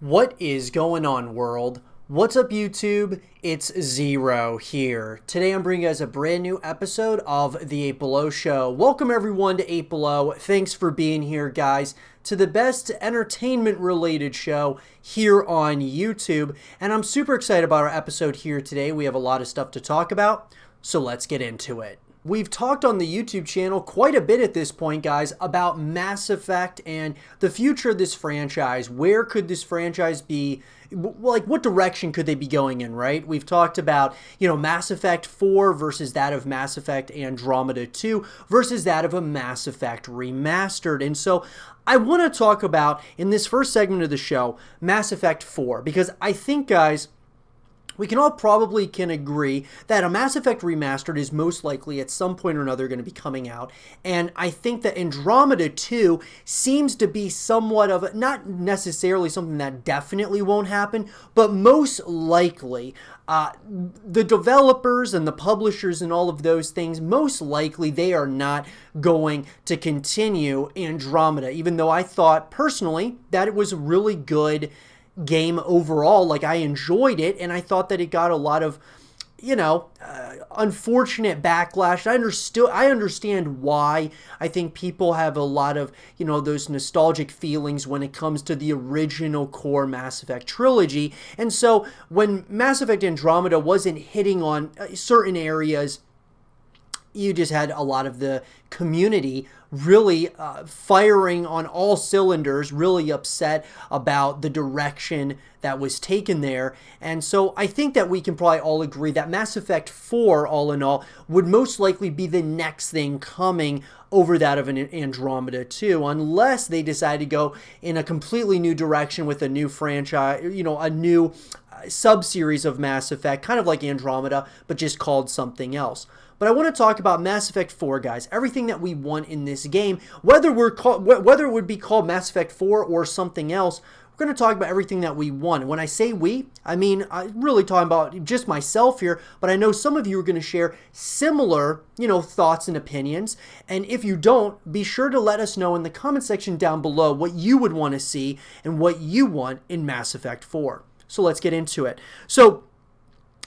What is going on, world? What's up, YouTube? It's Zero here. Today I'm bringing you guys a brand new episode of the 8 Below Show. Welcome everyone to 8 Below. Thanks for being here, guys, to the best entertainment-related show here on YouTube. And I'm super excited about our episode here today. We have a lot of stuff to talk about, so let's get into it. We've talked on the YouTube channel quite a bit at this point, guys, about Mass Effect and the future of this franchise. Where could this franchise be? Like, what direction could they be going in, right? We've talked about, Mass Effect 4 versus that of Mass Effect Andromeda 2 versus that of a Mass Effect Remastered. And so I want to talk about, in this first segment of the show, Mass Effect 4, because I think, guys, we can all probably agree that a Mass Effect Remastered is most likely at some point or another going to be coming out. And I think that Andromeda 2 seems to be somewhat of not necessarily something that definitely won't happen, but most likely the developers and the publishers and all of those things, most likely they are not going to continue Andromeda, even though I thought personally that it was a really good game overall. Like, I enjoyed it, and I thought that it got a lot of, unfortunate backlash. I understand why. I think people have a lot of, those nostalgic feelings when it comes to the original core Mass Effect trilogy. And so when Mass Effect Andromeda wasn't hitting on certain areas, you just had a lot of the community really firing on all cylinders, really upset about the direction that was taken there. And so I think that we can probably all agree that Mass Effect 4, all in all, would most likely be the next thing coming over that of an Andromeda 2, unless they decide to go in a completely new direction with a new franchise, a new sub-series of Mass Effect, kind of like Andromeda, but just called something else. But I want to talk about Mass Effect 4, guys. Everything that we want in this game, whether it would be called Mass Effect 4 or something else, we're going to talk about everything that we want. And when I say we, I mean, I'm really talking about just myself here, but I know some of you are going to share similar, thoughts and opinions. And if you don't, be sure to let us know in the comment section down below what you would want to see and what you want in Mass Effect 4. So let's get into it. So,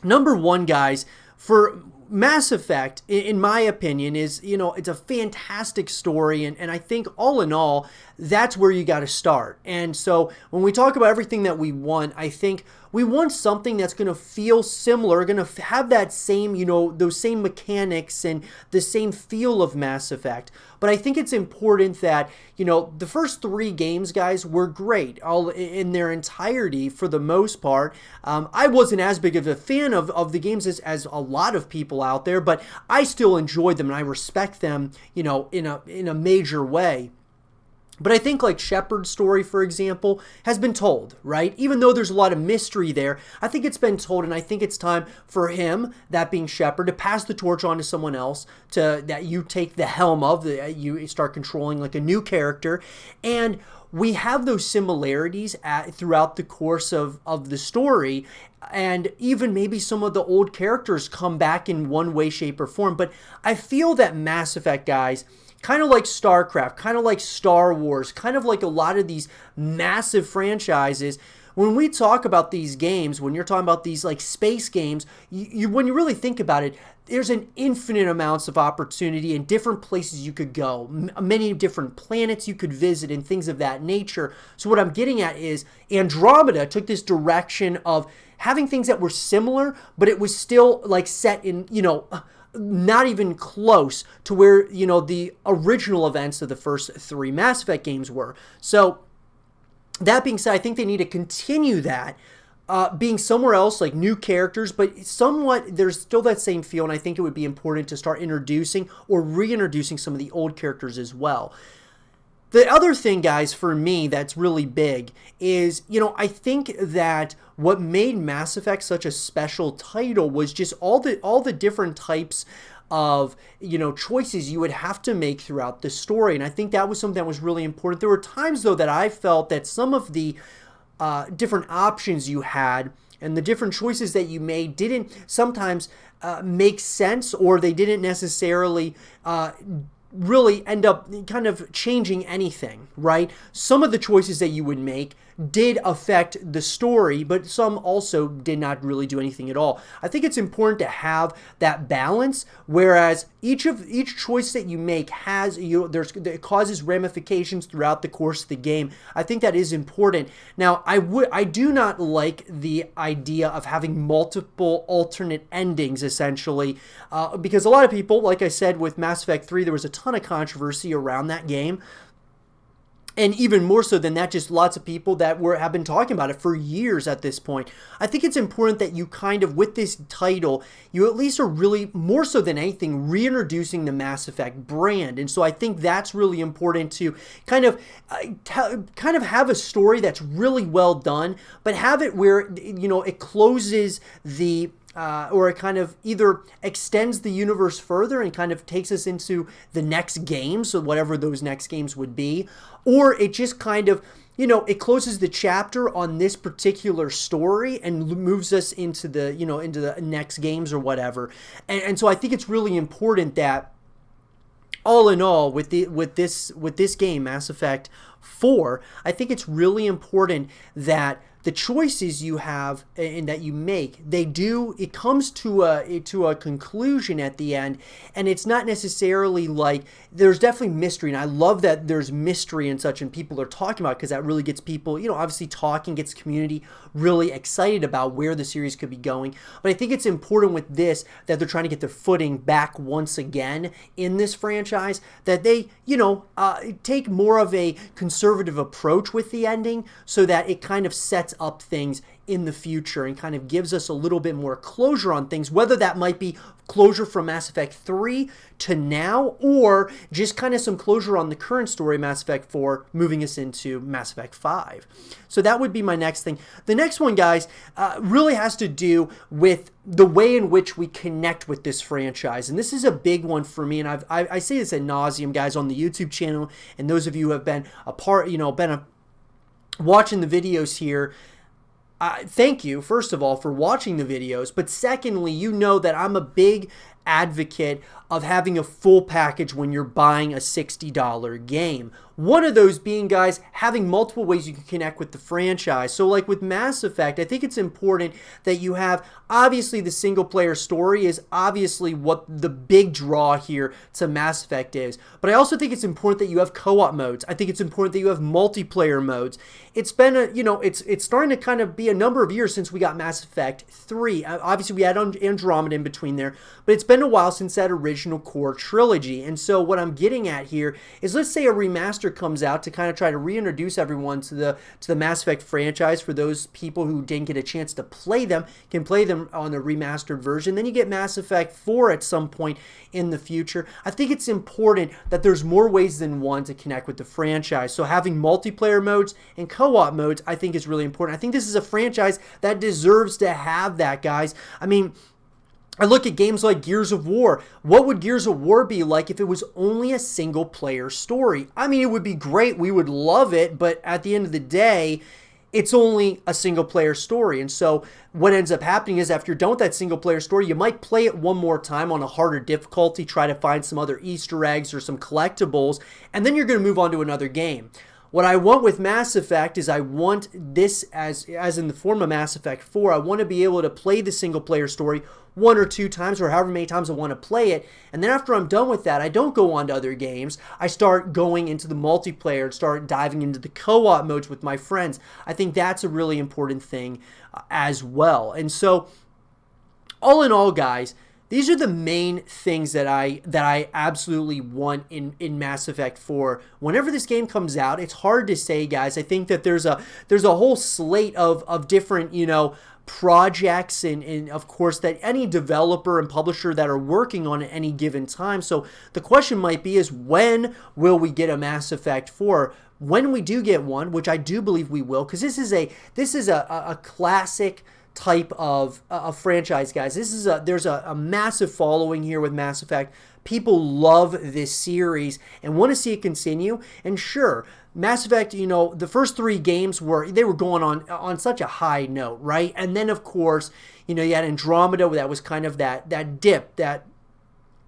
number one, guys, for Mass Effect, in my opinion, is, it's a fantastic story, and I think all in all, that's where you got to start. And so when we talk about everything that we want, I think we want something that's going to feel similar, going to have that same, those same mechanics and the same feel of Mass Effect. But I think it's important that, the first 3 games, guys, were great, all in their entirety for the most part. I wasn't as big of a fan of the games as a lot of people out there, but I still enjoyed them and I respect them, in a major way. But I think, like, Shepard's story, for example, has been told, right? Even though there's a lot of mystery there, I think it's been told, and I think it's time for him, that being Shepard, to pass the torch on to someone else, that you take the helm of, you start controlling, like, a new character. And we have those similarities throughout the course of the story, and even maybe some of the old characters come back in one way, shape, or form. But I feel that Mass Effect, guys, kind of like StarCraft, kind of like Star Wars, kind of like a lot of these massive franchises, when we talk about these games, when you're talking about these like space games, when you really think about it, there's an infinite amounts of opportunity and different places you could go, many different planets you could visit and things of that nature. So what I'm getting at is Andromeda took this direction of having things that were similar, but it was still like set in, not even close to where, the original events of the first 3 Mass Effect games were. So that being said, I think they need to continue that, being somewhere else, like new characters, but somewhat there's still that same feel, and I think it would be important to start introducing or reintroducing some of the old characters as well. The other thing, guys, for me that's really big is, I think that what made Mass Effect such a special title was just all the different types of, choices you would have to make throughout the story. And I think that was something that was really important. There were times, though, that I felt that some of the different options you had and the different choices that you made didn't sometimes make sense, or they didn't necessarily really end up kind of changing anything, right? Some of the choices that you would make did affect the story, but some also did not really do anything at all. I think it's important to have that balance, whereas each choice that you make has it causes ramifications throughout the course of the game. I think that is important. Now, I do not like the idea of having multiple alternate endings, essentially, because a lot of people, like I said, with Mass Effect 3, there was a ton of controversy around that game. And even more so than that, just lots of people that have been talking about it for years at this point. I think it's important that you kind of, with this title, you at least are really, more so than anything, reintroducing the Mass Effect brand. And so I think that's really important to kind of have a story that's really well done, but have it where, it closes the or it kind of either extends the universe further and kind of takes us into the next game, so whatever those next games would be, or it just kind of, it closes the chapter on this particular story and moves us into the, into the next games or whatever. And so I think it's really important that, all in all, with this game, Mass Effect 4, I think it's really important that the choices you have and that you make, it comes to a conclusion at the end, and it's not necessarily like, there's definitely mystery, and I love that there's mystery and such, and people are talking about it, because that really gets people, obviously talking, gets the community really excited about where the series could be going. But I think it's important with this that they're trying to get their footing back once again in this franchise, that they, take more of a conservative approach with the ending, so that it kind of sets up things in the future and kind of gives us a little bit more closure on things, whether that might be closure from Mass Effect 3 to now, or just kind of some closure on the current story, Mass Effect 4, moving us into Mass Effect 5. So that would be my next thing. The next one, guys, really has to do with the way in which we connect with this franchise. And this is a big one for me, and I say this ad nauseum, guys, on the YouTube channel, and those of you who have been watching the videos here, thank you, first of all, for watching the videos. But secondly, you know that I'm a big advocate of having a full package when you're buying a $60 game. One of those being, guys, having multiple ways you can connect with the franchise. So like with Mass Effect, I think it's important that you have, obviously the single player story is obviously what the big draw here to Mass Effect is. But I also think it's important that you have co-op modes. I think it's important that you have multiplayer modes. It's been it's starting to kind of be a number of years since we got Mass Effect 3. Obviously we had Andromeda in between there, but it's been a while since that original core trilogy. And so what I'm getting at here is, let's say a remaster comes out to kind of try to reintroduce everyone to the Mass Effect franchise. For those people who didn't get a chance to play them, can play them on a remastered version. Then you get Mass Effect 4 at some point in the future. I think it's important that there's more ways than one to connect with the franchise. So having multiplayer modes and co-op modes, I think, is really important. I think this is a franchise that deserves to have that, guys. I mean, I look at games like Gears of War. What would Gears of War be like if it was only a single player story? I mean, it would be great. We would love it. But at the end of the day, it's only a single player story. And so what ends up happening is, after you're done with that single player story, you might play it one more time on a harder difficulty, try to find some other Easter eggs or some collectibles, and then you're going to move on to another game. What I want with Mass Effect is, I want this, as in the form of Mass Effect 4, I want to be able to play the single player story one or two times, or however many times I want to play it, and then after I'm done with that, I don't go on to other games. I start going into the multiplayer and start diving into the co-op modes with my friends. I think that's a really important thing as well. And so, all in all, guys, these are the main things that I absolutely want in Mass Effect 4. Whenever this game comes out, it's hard to say, guys. I think that there's a whole slate of different, projects and of course that any developer and publisher that are working on at any given time. So the question might be is, when will we get a Mass Effect 4? When we do get one, which I do believe we will, because this is a classic type of franchise, guys. There's a massive following here with Mass Effect. People love this series and want to see it continue. And sure, Mass Effect, the first 3 games were going on such a high note, right? And then of course, you had Andromeda, that was kind of that dip, that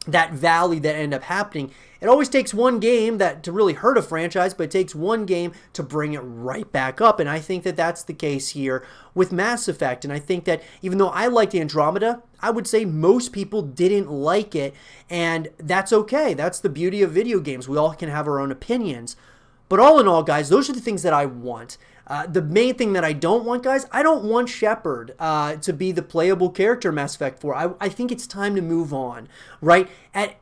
that valley that end up happening. It always takes one game to really hurt a franchise, but it takes one game to bring it right back up. And I think that that's the case here with Mass Effect. And I think that even though I liked Andromeda, I would say most people didn't like it. And that's okay. That's the beauty of video games. We all can have our own opinions. But all in all, guys, those are the things that I want. The main thing that I don't want, guys, I don't want Shepard to be the playable character in Mass Effect 4. I think it's time to move on, right?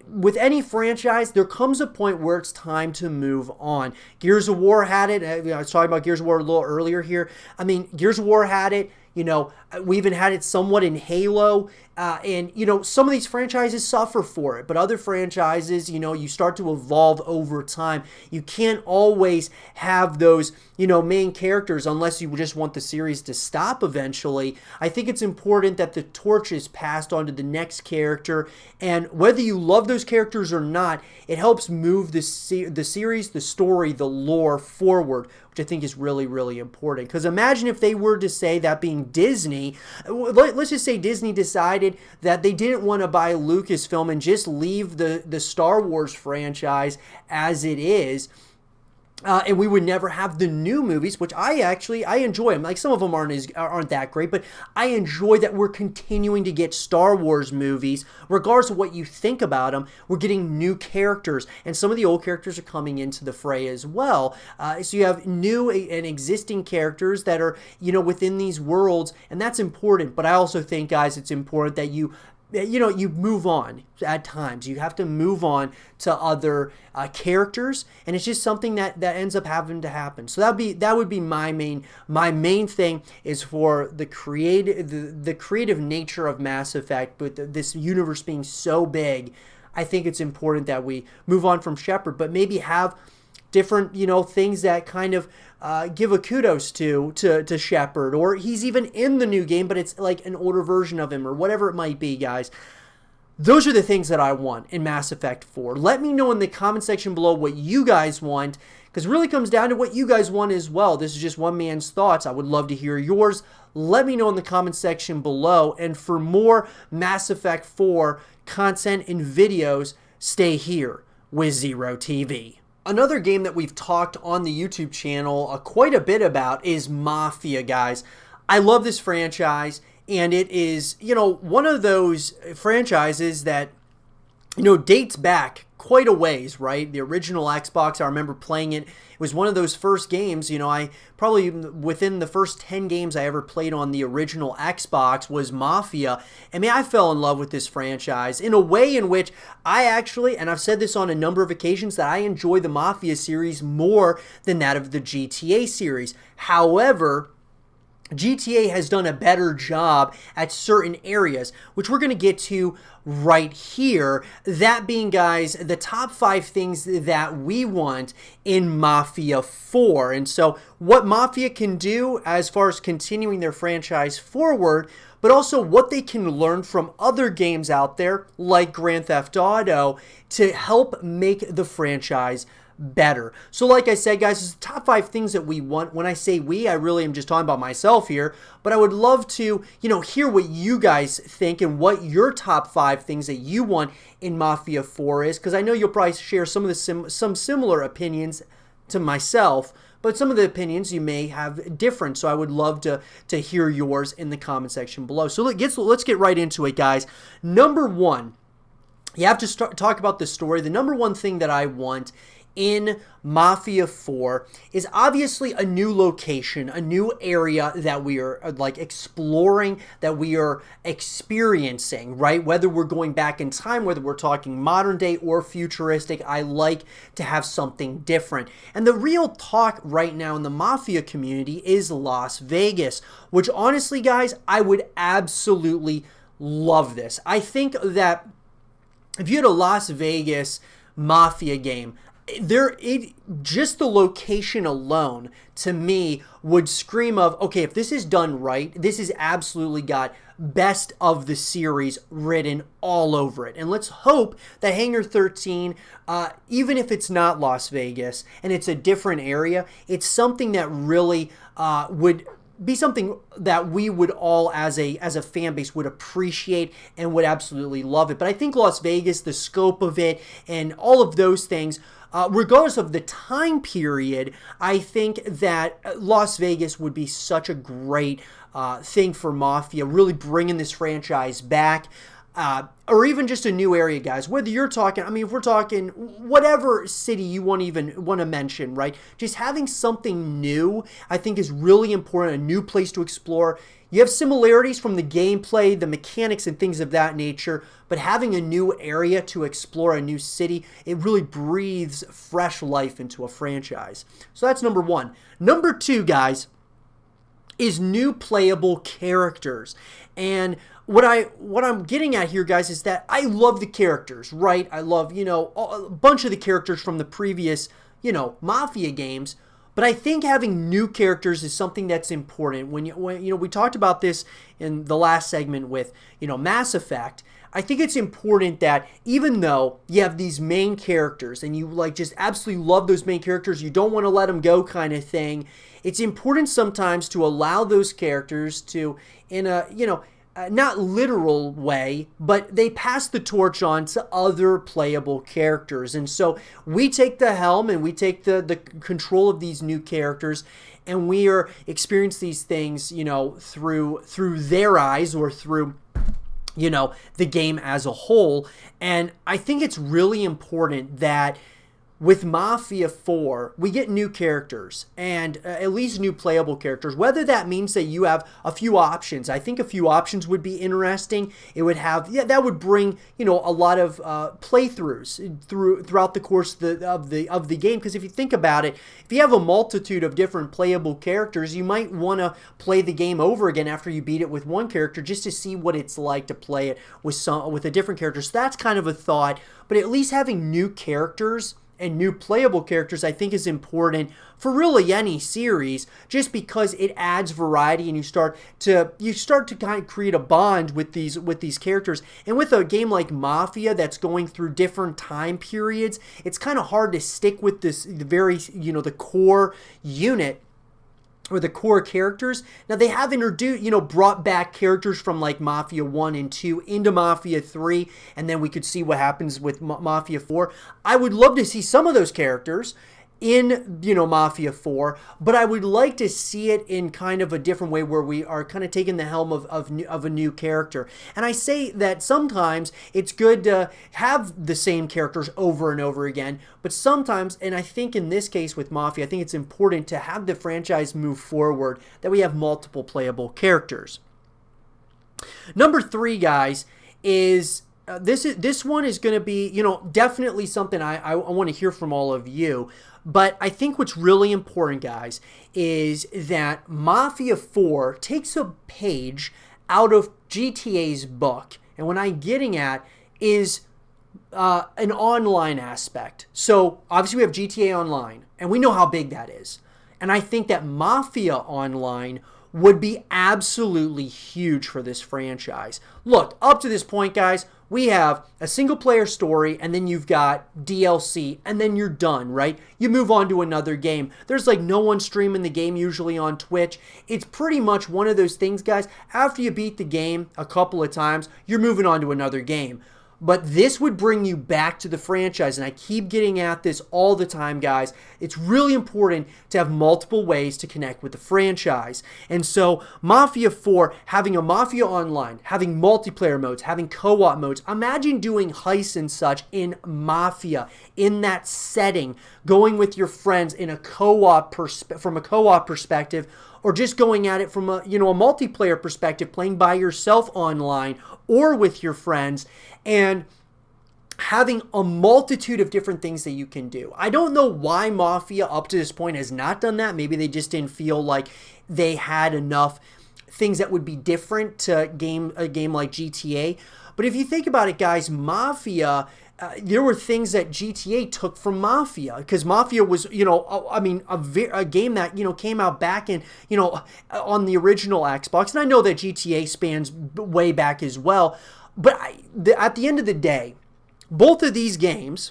With any franchise, there comes a point where it's time to move on. Gears of War had it. I was talking about Gears of War a little earlier here. I mean, Gears of War had it. You know, we even had it somewhat in Halo. And, you know, some of these franchises suffer for it. But other franchises, you know, you start to evolve over time. You can't always have those, you know, main characters unless you just want the series to stop eventually. I think it's important that the torch is passed on to the next character. And whether you love those characters or not, it helps move the series, the story, the lore forward, which I think is really, really important. Because imagine if they were to say, that being Disney, let's just say Disney decided that they didn't want to buy Lucasfilm and just leave the Star Wars franchise as it is. And we would never have the new movies, which I enjoy them. Like, some of them aren't that great, but I enjoy that we're continuing to get Star Wars movies, regardless of what you think about them. We're getting new characters, and some of the old characters are coming into the fray as well. So you have new and existing characters that are, you know, within these worlds, and that's important. But I also think, guys, it's important that you move on at times. You have to move on to other characters, and it's just something that ends up having to happen. So that would be my main thing, is for the creative nature of Mass Effect, but this universe being so big. I think it's important that we move on from Shepard, but maybe have different, you know, things that kind of give a kudos to Shepard, or he's even in the new game, but it's like an older version of him, or whatever it might be, guys. Those are the things that I want in Mass Effect 4. Let me know in the comment section below what you guys want, because it really comes down to what you guys want as well. This is just one man's thoughts. I would love to hear yours. Let me know in the comment section below. And for more Mass Effect 4 content and videos, stay here with Zero TV. Another game that we've talked on the YouTube channel quite a bit about is Mafia, guys. I love this franchise, and it is, you know, one of those franchises that, you know, dates back quite a ways, right? The original Xbox, I remember playing it. It was one of those first games, you know, I probably within the first 10 games I ever played on the original Xbox was Mafia. I mean, I fell in love with this franchise in a way in which I actually, and I've said this on a number of occasions, that I enjoy the Mafia series more than that of the GTA series. However, GTA has done a better job at certain areas, which we're going to get to right here. That being, guys, the top 5 things that we want in Mafia 4. And so what Mafia can do as far as continuing their franchise forward, but also what they can learn from other games out there like Grand Theft Auto to help make the franchise better. So like I said, guys, it's the top 5 things that we want. When I say we, I really am just talking about myself here, but I would love to, you know, hear what you guys think and what your top 5 things that you want in Mafia 4 is, because I know you'll probably share some of the some similar opinions to myself, but some of the opinions you may have different. So I would love to hear yours in the comment section below. So let's get right into it, guys. Number 1, you have to talk about the story. The number 1 thing that I want in Mafia 4 is obviously a new location, a new area that we are like exploring, that we are experiencing, right? Whether we're going back in time, whether we're talking modern day or futuristic, I like to have something different. And the real talk right now in the Mafia community is Las Vegas, which honestly, guys, I would absolutely love this. I think that if you had a Las Vegas Mafia game, just the location alone to me would scream of, okay, if this is done right, this has absolutely got best of the series written all over it. And let's hope that Hangar 13, even if it's not Las Vegas and it's a different area, it's something that really would be something that we would all as a fan base would appreciate and would absolutely love it. But I think Las Vegas, the scope of it and all of those things, regardless of the time period, I think that Las Vegas would be such a great thing for Mafia, really bringing this franchise back. Or even just a new area, guys. Whether you're talking, I mean, if we're talking whatever city you want to mention, right? Just having something new, I think, is really important. A new place to explore. You have similarities from the gameplay, the mechanics, and things of that nature. But having a new area to explore, a new city, it really breathes fresh life into a franchise. So that's number one. Number two, guys, is new playable characters. And what I'm getting at here, guys, is that I love the characters, right? I love, a bunch of the characters from the previous, Mafia games. But I think having new characters is something that's important. When we talked about this in the last segment with, Mass Effect. I think it's important that even though you have these main characters and you just absolutely love those main characters, you don't want to let them go kind of thing. It's important sometimes to allow those characters to, in a, not literal way, but they pass the torch on to other playable characters. And so we take the helm and we take the control of these new characters, and we are experience these things, through their eyes or through the game as a whole. And I think it's really important that with Mafia 4, we get new characters and at least new playable characters, whether that means that you have a few options. I think a few options would be interesting. It would have, that would bring, a lot of playthroughs throughout the course of the game. Because if you think about it, if you have a multitude of different playable characters, you might want to play the game over again after you beat it with one character just to see what it's like to play it with a different character. So that's kind of a thought. But at least having new characters and new playable characters, I think, is important for really any series, just because it adds variety and you start to kind of create a bond with these characters. And with a game like Mafia that's going through different time periods, it's kind of hard to stick with the core unit or the core characters. Now, they have introduced, brought back characters from like Mafia 1 and 2 into Mafia 3, and then we could see what happens with Mafia 4. I would love to see some of those characters in, Mafia 4, but I would like to see it in kind of a different way where we are kind of taking the helm of a new character. And I say that sometimes it's good to have the same characters over and over again, but sometimes, and I think in this case with Mafia, I think it's important to have the franchise move forward, that we have multiple playable characters. Number 3, guys, is this one is going to be, definitely something I want to hear from all of you. But I think what's really important, guys, is that Mafia 4 takes a page out of GTA's book. And what I'm getting at is an online aspect. So obviously we have GTA Online, and we know how big that is. And I think that Mafia Online would be absolutely huge for this franchise. Look, up to this point, guys, we have a single-player story, and then you've got DLC, and then you're done, right? You move on to another game. There's no one streaming the game usually on Twitch. It's pretty much one of those things, guys. After you beat the game a couple of times, you're moving on to another game. But this would bring you back to the franchise, and I keep getting at this all the time, guys. It's really important to have multiple ways to connect with the franchise. And so Mafia 4, having a Mafia Online, having multiplayer modes, having co-op modes. Imagine doing heists and such in Mafia, in that setting, going with your friends in a co-op from a co-op perspective, or just going at it from a multiplayer perspective, playing by yourself online or with your friends, and having a multitude of different things that you can do. I don't know why Mafia up to this point has not done that. Maybe they just didn't feel like they had enough things that would be different to a game like GTA. But if you think about it, guys, Mafia, there were things that GTA took from Mafia, because Mafia was, a game that, came out back in, on the original Xbox. And I know that GTA spans way back as well. But at the end of the day, both of these games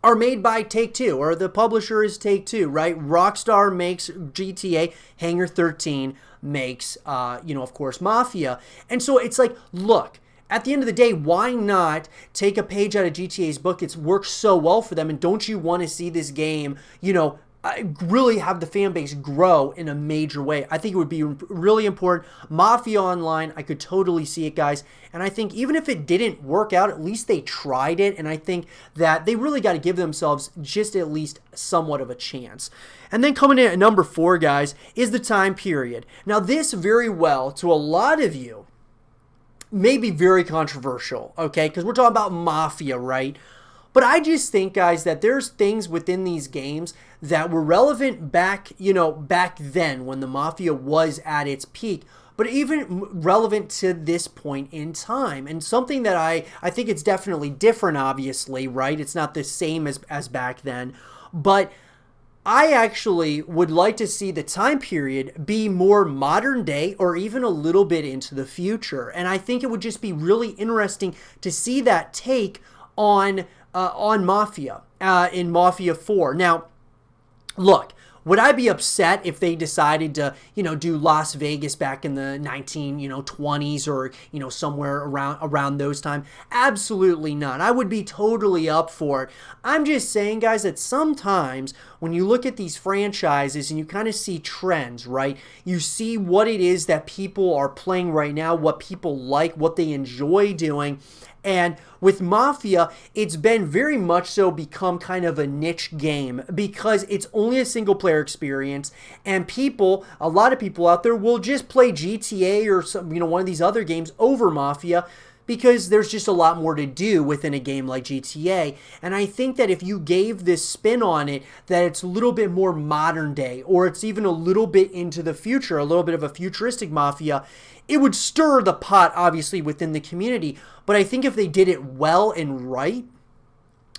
are made by Take-Two, or the publisher is Take-Two, right? Rockstar makes GTA, Hangar 13 makes, of course, Mafia. And so it's like, look, at the end of the day, why not take a page out of GTA's book? It's worked so well for them, and don't you want to see this game, really have the fan base grow in a major way? I think it would be really important. Mafia Online, I could totally see it, guys. And I think even if it didn't work out, at least they tried it. And I think that they really got to give themselves just at least somewhat of a chance. And then coming in at number 4, guys, is the time period. Now, this very well, to a lot of you, may be very controversial, okay? Because we're talking about Mafia, right? But I just think, guys, that there's things within these games that were relevant back then when the Mafia was at its peak, but even relevant to this point in time. And something that I think it's definitely different, obviously, right? It's not the same as back then. But I actually would like to see the time period be more modern day or even a little bit into the future. And I think it would just be really interesting to see that take on Mafia in Mafia 4. Now, look, would I be upset if they decided to, do Las Vegas back in the 1920s or, somewhere around those time? Absolutely not. I would be totally up for it. I'm just saying, guys, that sometimes when you look at these franchises and you kind of see trends, right? You see what it is that people are playing right now, what people like, what they enjoy doing. And with Mafia, it's been very much so become kind of a niche game because it's only a single player experience, and a lot of people out there will just play GTA or one of these other games over Mafia because there's just a lot more to do within a game like GTA. And I think that if you gave this spin on it, that it's a little bit more modern day, or it's even a little bit into the future, a little bit of a futuristic Mafia, it would stir the pot, obviously, within the community. But I think if they did it well and right,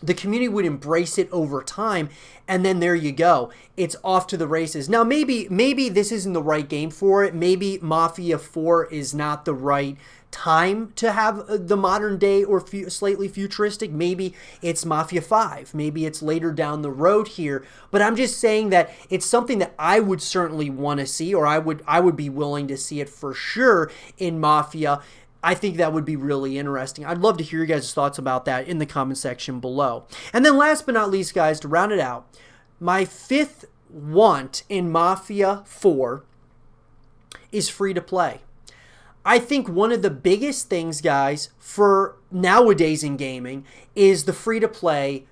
the community would embrace it over time, and then there you go. It's off to the races. Now, maybe this isn't the right game for it. Maybe Mafia 4 is not the right time to have the modern day or slightly futuristic. Maybe it's Mafia 5. Maybe it's later down the road here. But I'm just saying that it's something that I would certainly want to see, or I would be willing to see it for sure in Mafia. I think that would be really interesting. I'd love to hear your guys' thoughts about that in the comment section below. And then last but not least, guys, to round it out, my 5th want in Mafia 4 is free to play. I think one of the biggest things, guys, for nowadays in gaming is the free-to-play,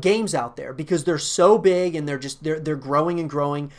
games out there, because they're so big and they're growing and growing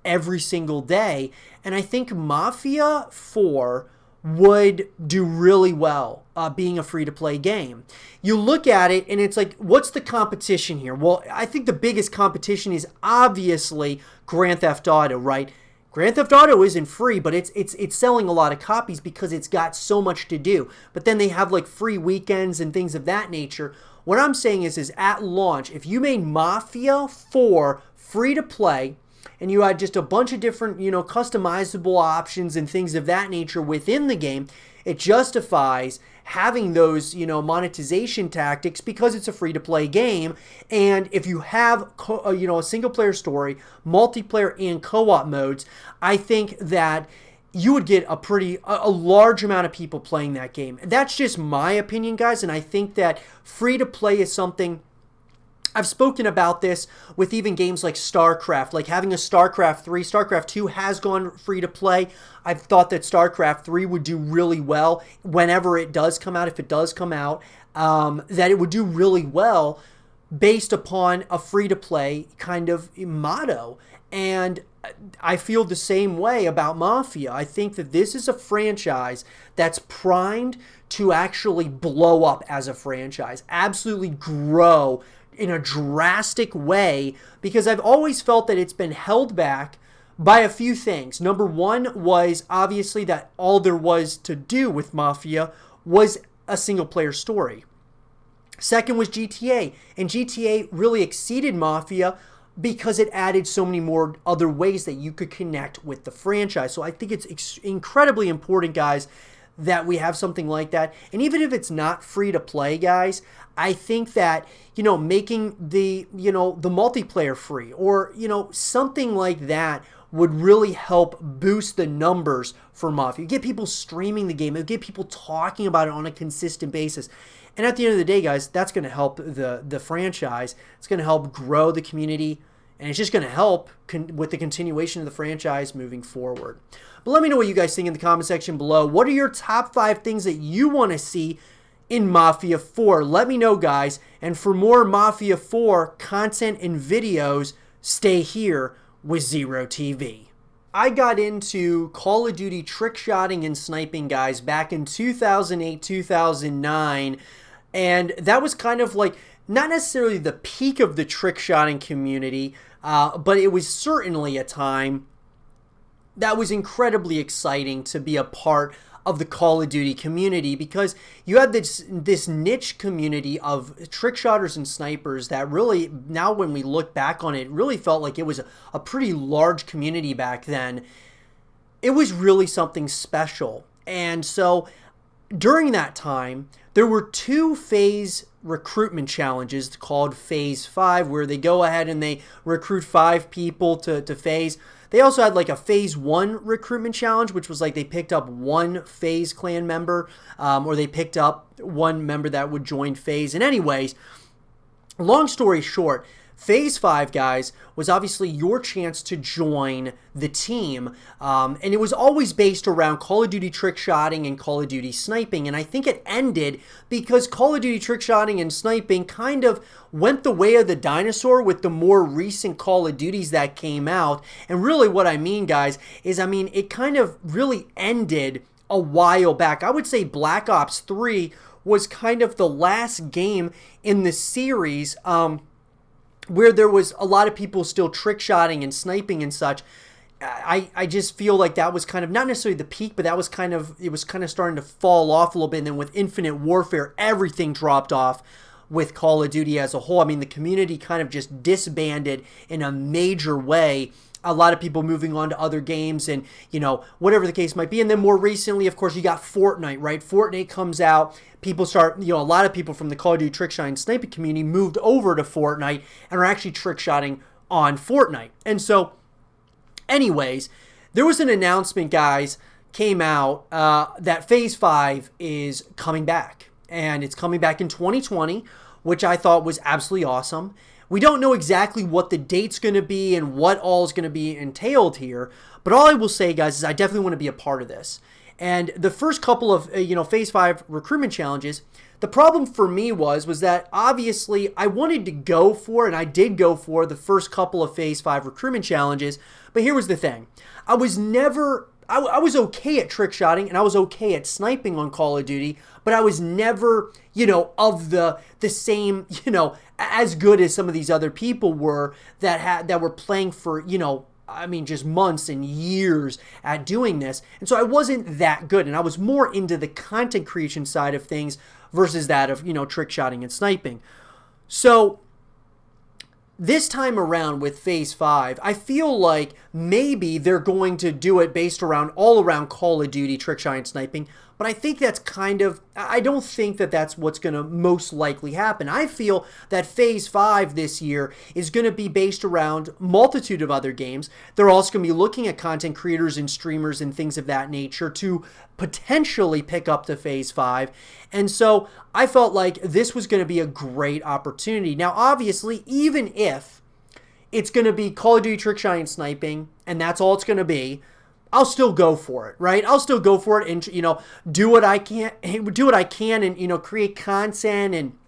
every single day. And I think Mafia 4 would do really well being a free-to-play game. You look at it and it's like, what's the competition here? Well, I think the biggest competition is obviously Grand Theft Auto, right? Grand Theft Auto isn't free, but it's selling a lot of copies because it's got so much to do. But then they have like free weekends and things of that nature. What I'm saying is at launch, if you made Mafia 4 free to play and you had just a bunch of different, customizable options and things of that nature within the game, it justifies having those, monetization tactics because it's a free-to-play game. And if you have, a single-player story, multiplayer, and co-op modes, I think that you would get a large amount of people playing that game. That's just my opinion, guys, and I think that free-to-play is something. I've spoken about this with even games like StarCraft, like having a StarCraft 3. StarCraft 2 has gone free to play. I've thought that StarCraft 3 would do really well whenever it does come out, if it does come out, that it would do really well based upon a free to play kind of motto. And I feel the same way about Mafia. I think that this is a franchise that's primed to actually blow up as a franchise, absolutely grow in a drastic way, because I've always felt that it's been held back by a few things. Number one was obviously that all there was to do with Mafia was a single player story. Second was GTA, and GTA really exceeded Mafia because it added so many more other ways that you could connect with the franchise. So I think it's incredibly important, guys, that we have something like that. And even if it's not free to play, guys, I think that, making the multiplayer free or, something like that would really help boost the numbers for Mafia. Get people streaming the game. It would get people talking about it on a consistent basis. And at the end of the day, guys, that's going to help the franchise. It's going to help grow the community. And it's just going to help with the continuation of the franchise moving forward. But let me know what you guys think in the comment section below. What are your top 5 things that you want to see in Mafia 4? Let me know, guys. And for more Mafia 4 content and videos, stay here with Zero TV. I got into Call of Duty trick-shotting and sniping, guys, back in 2008, 2009. And that was kind of like not necessarily the peak of the trick-shotting community, but it was certainly a time that was incredibly exciting to be a part of the Call of Duty community, because you had this niche community of trick shotters and snipers that really, now when we look back on it, really felt like it was a pretty large community back then. It was really something special. And so during that time, there were 2 FaZe recruitment challenges called FaZe 5, where they go ahead and they recruit 5 people to FaZe. They also had like a FaZe 1 recruitment challenge, which was like they picked up 1 FaZe clan member, or they picked up 1 member that would join FaZe. And anyways, long story short, FaZe 5, guys, was obviously your chance to join the team, and it was always based around Call of Duty trick-shotting and Call of Duty sniping, and I think it ended because Call of Duty trick-shotting and sniping kind of went the way of the dinosaur with the more recent Call of Duties that came out. And really what I mean, guys, is it kind of really ended a while back. I would say Black Ops 3 was kind of the last game in the series, where there was a lot of people still trick-shotting and sniping and such. I just feel like that was kind of not necessarily the peak, but that was kind of, it was kind of starting to fall off a little bit. And then with Infinite Warfare, everything dropped off with Call of Duty as a whole. The community kind of just disbanded in a major way. A lot of people moving on to other games and, whatever the case might be. And then more recently, of course, you got Fortnite, right? Fortnite comes out. People start, a lot of people from the Call of Duty trick-shotting sniping community moved over to Fortnite and are actually trick-shotting on Fortnite. And so, anyways, there was an announcement, guys, came out that FaZe 5 is coming back. And it's coming back in 2020, which I thought was absolutely awesome. We don't know exactly what the date's going to be and what all is going to be entailed here, but all I will say, guys, is I definitely want to be a part of this. And the first couple of, FaZe 5 recruitment challenges, the problem for me was that obviously I wanted to go for, and I did go for the first couple of FaZe 5 recruitment challenges, but here was the thing. I was okay at trick shotting and I was okay at sniping on Call of Duty, but I was never, of the same, as good as some of these other people were that were playing for, just months and years at doing this. And so I wasn't that good, and I was more into the content creation side of things versus that of, trick shotting and sniping. So this time around with FaZe 5, I feel like maybe they're going to do it based all around Call of Duty trick-shotting and sniping, but I think that's I don't think that that's what's going to most likely happen. I feel that FaZe 5 this year is going to be based around a multitude of other games. They're also going to be looking at content creators and streamers and things of that nature to potentially pick up to FaZe 5. And so I felt like this was going to be a great opportunity. Now, obviously, even if it's going to be Call of Duty trick-shotting and sniping, and that's all it's going to be, I'll still go for it, right? I'll still go for it and, do what I can and, create content and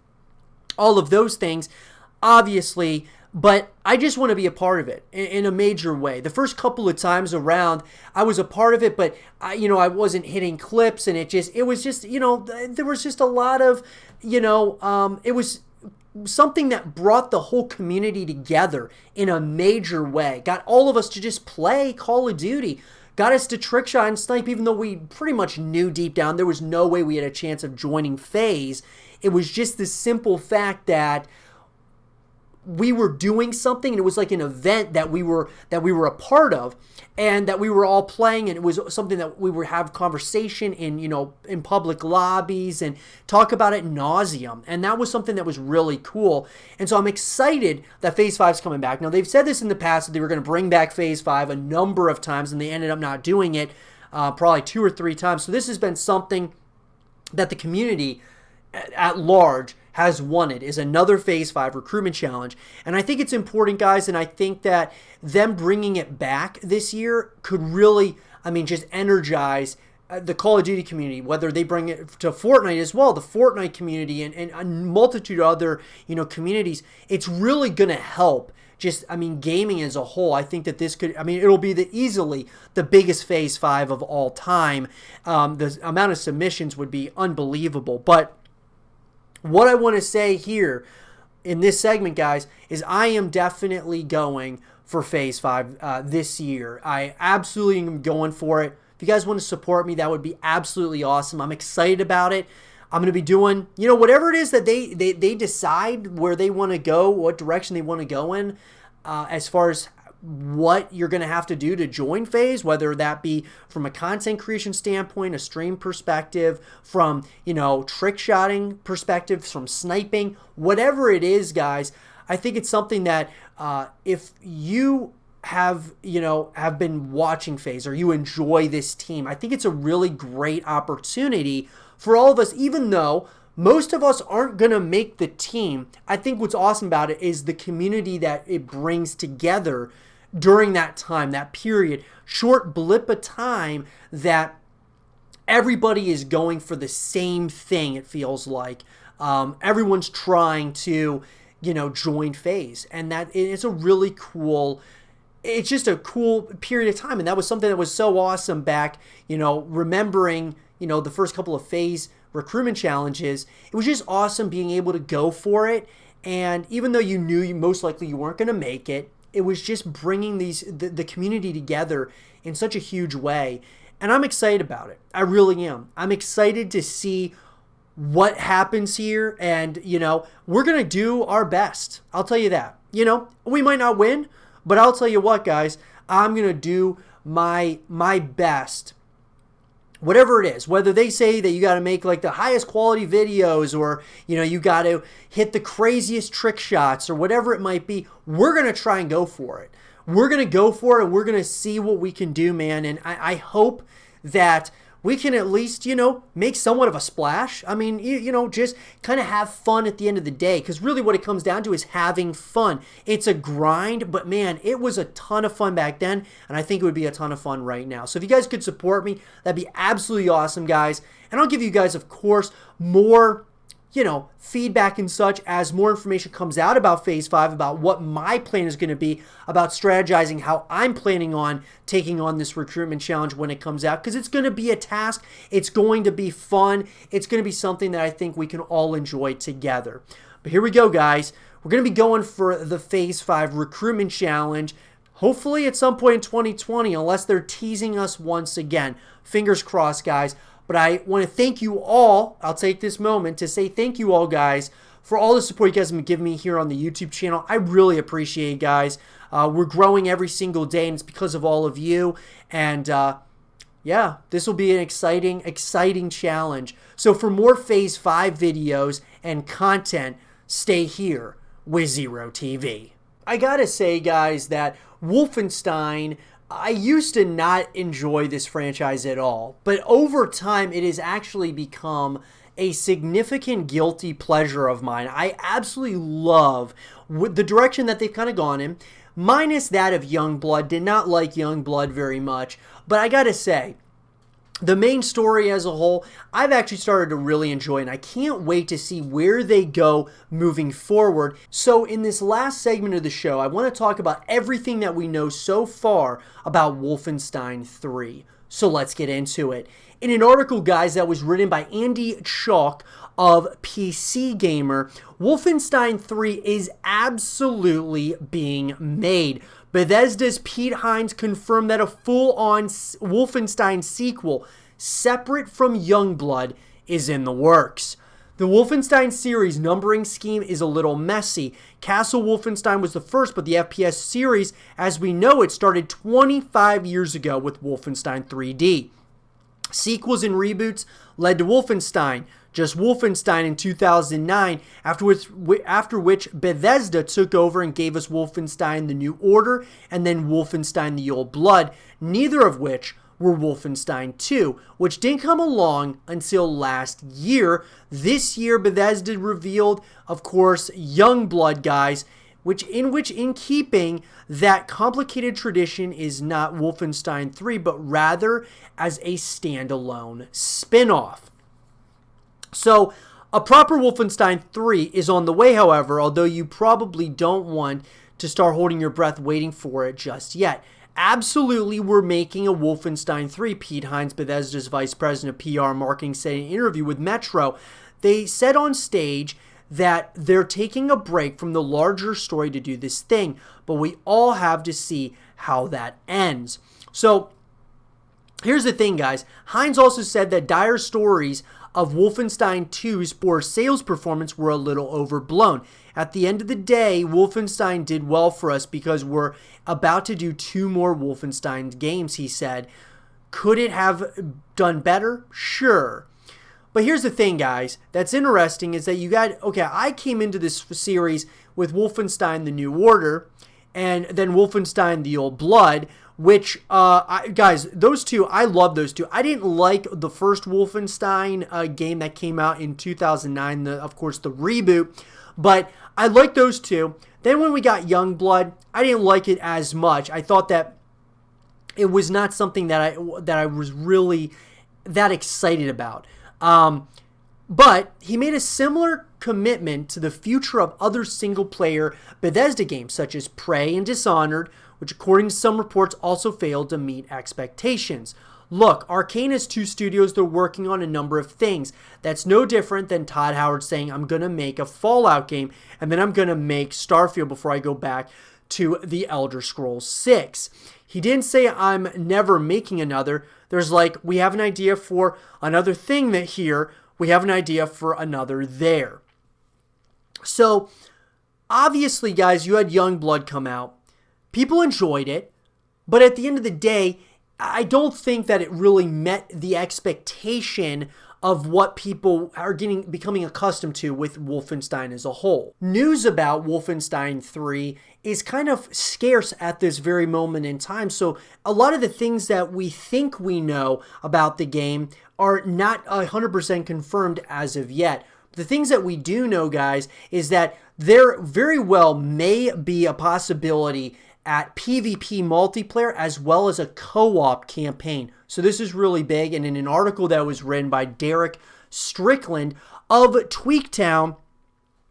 all of those things, obviously, but I just want to be a part of it in a major way. The first couple of times around, I was a part of it, but I wasn't hitting clips, and it was just, there was just a lot of, it was something that brought the whole community together in a major way. Got all of us to just play Call of Duty. Got us to trick shot and snipe, even though we pretty much knew deep down there was no way we had a chance of joining FaZe. It was just the simple fact that we were doing something, and it was like an event that we were a part of, and that we were all playing, and it was something that we would have conversation in, in public lobbies and talk about it nauseum. And that was something that was really cool. And so I'm excited that FaZe 5 is coming back. Now, they've said this in the past that they were going to bring back FaZe 5 a number of times, and they ended up not doing it probably 2 or 3 times. So this has been something that the community at large has wanted, is another FaZe 5 recruitment challenge. And I think it's important, guys, and I think that them bringing it back this year could really, just energize the Call of Duty community, whether they bring it to Fortnite as well, the Fortnite community, and a multitude of other, communities. It's really going to help gaming as a whole. I think that this could, it'll be easily the biggest FaZe 5 of all time. The amount of submissions would be unbelievable. But what I want to say here in this segment, guys, is I am definitely going for FaZe 5 this year. I absolutely am going for it. If you guys want to support me, that would be absolutely awesome. I'm excited about it. I'm going to be doing, whatever it is that they decide where they want to go, what direction they want to go in, as far as what you're going to have to do to join FaZe, whether that be from a content creation standpoint, a stream perspective, from, trick shotting perspective, from sniping, whatever it is, guys. I think it's something that if you have been watching FaZe, or you enjoy this team, I think it's a really great opportunity for all of us, even though most of us aren't going to make the team. I think what's awesome about it is the community that it brings together during that time, that period, short blip of time that everybody is going for the same thing, it feels like. Everyone's trying to, join FaZe. And that it's a really cool, it's just a cool period of time. And that was something that was so awesome back, remembering, the first couple of FaZe recruitment challenges. It was just awesome being able to go for it. And even though you knew most likely you weren't going to make it, it was just bringing the community together in such a huge way. And I'm excited about it. I really am. I'm excited to see what happens here. And, we're going to do our best. I'll tell you that. We might not win, but I'll tell you what, guys, I'm going to do my best. Whatever it is, whether they say that you got to make like the highest quality videos, or, you got to hit the craziest trick shots, or whatever it might be, we're going to try and go for it. We're going to go for it, and we're going to see what we can do, man. And I hope that we can at least, make somewhat of a splash. Just kind of have fun at the end of the day, because really what it comes down to is having fun. It's a grind, but man, it was a ton of fun back then, and I think it would be a ton of fun right now. So if you guys could support me, that'd be absolutely awesome, guys. And I'll give you guys, of course, more feedback and such as more information comes out about FaZe 5, about what my plan is going to be, about strategizing how I'm planning on taking on this recruitment challenge when it comes out, because it's going to be a task. It's going to be fun. It's going to be something that I think we can all enjoy together. But here we go, guys. We're going to be going for the FaZe 5 recruitment challenge, hopefully at some point in 2020, unless they're teasing us once again. Fingers crossed, guys. But I want to thank you all. I'll take this moment to say thank you all, guys, for all the support you guys have been giving me here on the YouTube channel. I really appreciate it, guys. We're growing every single day, and it's because of all of you. And yeah, this will be an exciting challenge. So for more FaZe 5 videos and content, stay here with Zero TV. I gotta say, guys, that Wolfenstein, I used to not enjoy this franchise at all, but over time it has actually become a significant guilty pleasure of mine. I absolutely love the direction that they've kind of gone in, minus that of Youngblood. Did not like Youngblood very much, but I gotta say, the main story as a whole, I've actually started to really enjoy, and I can't wait to see where they go moving forward. So in this last segment of the show, I want to talk about everything that we know so far about Wolfenstein 3. So let's get into it. In an article, guys, that was written by Andy Chalk of PC Gamer, Wolfenstein 3 is absolutely being made. Bethesda's Pete Hines confirmed that a full-on Wolfenstein sequel, separate from Youngblood, is in the works. The Wolfenstein series numbering scheme is a little messy. Castle Wolfenstein was the first, but the FPS series, as we know it, started 25 years ago with Wolfenstein 3D. Sequels and reboots led to Wolfenstein, just Wolfenstein in 2009, after which Bethesda took over and gave us Wolfenstein: The New Order and then Wolfenstein: The Old Blood, neither of which were Wolfenstein 2, which didn't come along until last year. This year, Bethesda revealed, of course, Youngblood, guys, in keeping that complicated tradition is not Wolfenstein 3, but rather as a standalone spin-off. So, a proper Wolfenstein 3 is on the way, however, although you probably don't want to start holding your breath waiting for it just yet. Absolutely, we're making a Wolfenstein 3. Pete Hines, Bethesda's vice president of PR marketing, said in an interview with Metro. They said on stage that they're taking a break from the larger story to do this thing, but we all have to see how that ends. So, here's the thing, guys. Hines also said that dire stories of Wolfenstein 2's poor sales performance were a little overblown. At the end of the day, Wolfenstein did well for us because we're about to do 2 more Wolfenstein games, he said. Could it have done better? Sure. But here's the thing, guys, that's interesting is that I came into this series with Wolfenstein: The New Order and then Wolfenstein: The Old Blood, which, guys, those two, I love those two. I didn't like the first Wolfenstein game that came out in 2009, of course, the reboot, but I liked those two. Then when we got Youngblood, I didn't like it as much. I thought that it was not something that I was really that excited about. But he made a similar commitment to the future of other single-player Bethesda games, such as Prey and Dishonored, which according to some reports also failed to meet expectations. Look, Arcane has 2 studios they're working on a number of things. That's no different than Todd Howard saying, I'm going to make a Fallout game, and then I'm going to make Starfield before I go back to the Elder Scrolls 6. He didn't say, I'm never making another. There's we have an idea for another thing here. We have an idea for another there. So, obviously, guys, you had Youngblood come out. People enjoyed it, but at the end of the day, I don't think that it really met the expectation of what people are becoming accustomed to with Wolfenstein as a whole. News about Wolfenstein 3 is kind of scarce at this very moment in time, so a lot of the things that we think we know about the game are not 100% confirmed as of yet. The things that we do know, guys, is that there very well may be a possibility at PvP multiplayer as well as a co-op campaign. So this is really big, and in an article that was written by Derek Strickland of Tweaktown,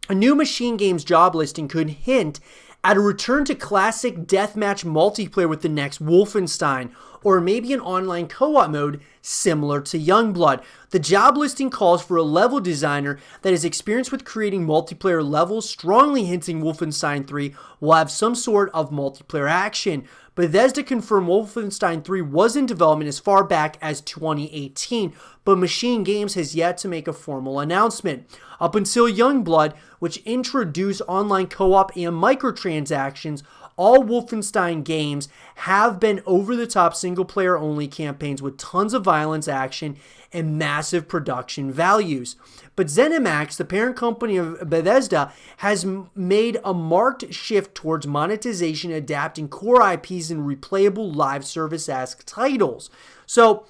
a new Machine Games job listing could hint at a return to classic deathmatch multiplayer with the next Wolfenstein, or maybe an online co-op mode similar to Youngblood. The job listing calls for a level designer that is experienced with creating multiplayer levels, strongly hinting Wolfenstein 3 will have some sort of multiplayer action. Bethesda confirmed Wolfenstein 3 was in development as far back as 2018, but Machine Games has yet to make a formal announcement. Up until Youngblood, which introduced online co-op and microtransactions, all Wolfenstein games have been over-the-top single-player only campaigns with tons of violence, action, and massive production values. But ZeniMax, the parent company of Bethesda, has made a marked shift towards monetization, adapting core IPs and replayable live service-esque titles. So,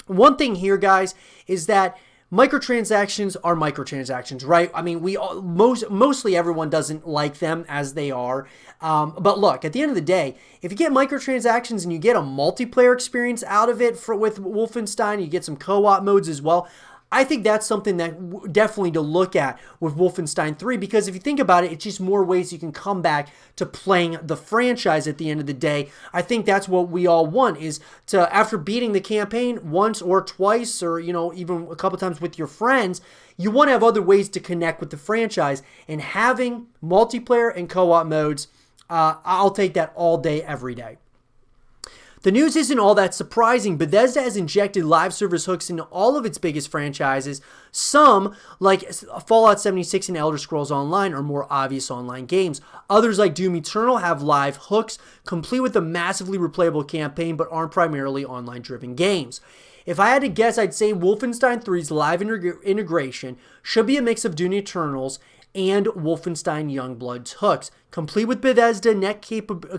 one thing here, guys, is that microtransactions are microtransactions, right? I mean, mostly everyone doesn't like them as they are. But look, at the end of the day, if you get microtransactions and you get a multiplayer experience out of it with Wolfenstein, you get some co-op modes as well, I think that's something that definitely to look at with Wolfenstein 3, because if you think about it, it's just more ways you can come back to playing the franchise at the end of the day. I think that's what we all want, is to, after beating the campaign once or twice, or, even a couple times with your friends, you want to have other ways to connect with the franchise, and having multiplayer and co-op modes, I'll take that all day, every day. The news isn't all that surprising. Bethesda has injected live service hooks into all of its biggest franchises. Some, like Fallout 76 and Elder Scrolls Online, are more obvious online games. Others, like Doom Eternal, have live hooks, complete with a massively replayable campaign, but aren't primarily online-driven games. If I had to guess, I'd say Wolfenstein 3's live integration should be a mix of Doom Eternal's and Wolfenstein Youngblood's hooks, complete with Bethesda net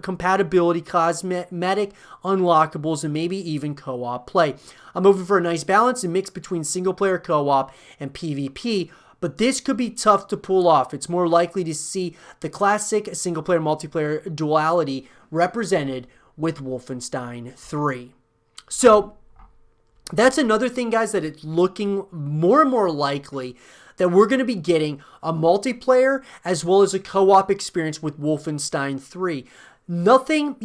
compatibility, cosmetic unlockables, and maybe even co-op play. I'm hoping for a nice balance and mix between single-player co-op and PvP, but this could be tough to pull off. It's more likely to see the classic single-player multiplayer duality represented with Wolfenstein 3. So that's another thing, guys, that it's looking more and more likely that we're going to be getting a multiplayer as well as a co-op experience with Wolfenstein 3. Nothing,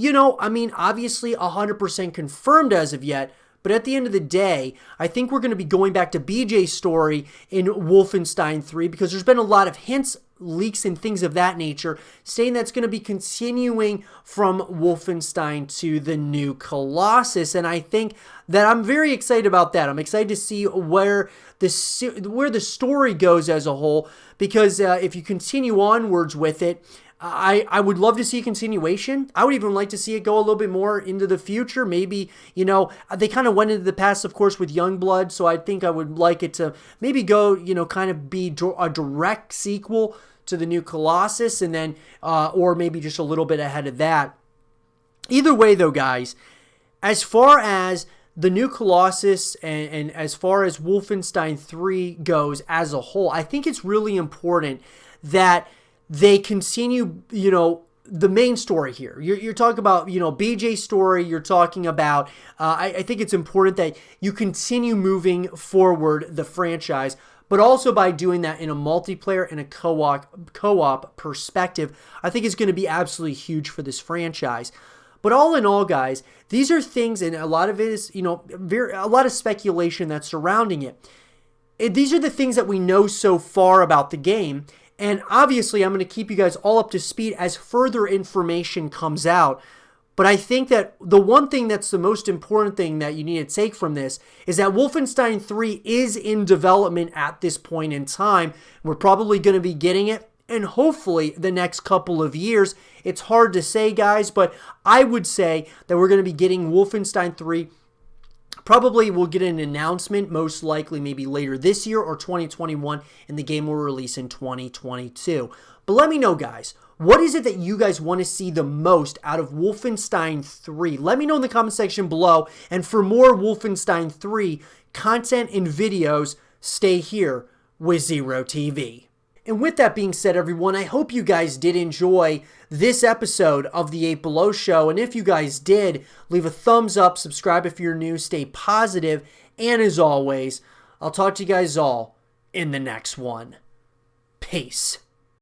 obviously 100% confirmed as of yet, but at the end of the day, I think we're going to be going back to BJ's story in Wolfenstein 3 because there's been a lot of hints, leaks, and things of that nature saying that's going to be continuing from Wolfenstein to the new Colossus, and I think that I'm very excited about that. I'm excited to see where the story goes as a whole, because if you continue onwards with it, I would love to see a continuation. I would even like to see it go a little bit more into the future. Maybe, they kind of went into the past, of course, with Youngblood, so I think I would like it to maybe go, kind of be a direct sequel to the new Colossus, and then, or maybe just a little bit ahead of that. Either way, though, guys, as far as the new Colossus and as far as Wolfenstein 3 goes as a whole, I think it's really important that they continue, the main story here. You're talking about, BJ's story. You're talking about, I think it's important that you continue moving forward the franchise, but also by doing that in a multiplayer and a co-op perspective, I think is going to be absolutely huge for this franchise. But all in all, guys, these are things, and a lot of it is, a lot of speculation that's surrounding it. These are the things that we know so far about the game. And obviously, I'm going to keep you guys all up to speed as further information comes out. But I think that the one thing that's the most important thing that you need to take from this is that Wolfenstein 3 is in development at this point in time. We're probably going to be getting it, and hopefully the next couple of years. It's hard to say, guys, but I would say that we're going to be getting Wolfenstein 3. Probably we'll get an announcement, most likely maybe later this year or 2021, and the game will release in 2022. But let me know, guys, what is it that you guys want to see the most out of Wolfenstein 3? Let me know in the comment section below. And for more Wolfenstein 3 content and videos, stay here with Zero TV. And with that being said, everyone, I hope you guys did enjoy this episode of the 8 Below Show. And if you guys did, leave a thumbs up, subscribe if you're new, stay positive, and as always, I'll talk to you guys all in the next one. Peace.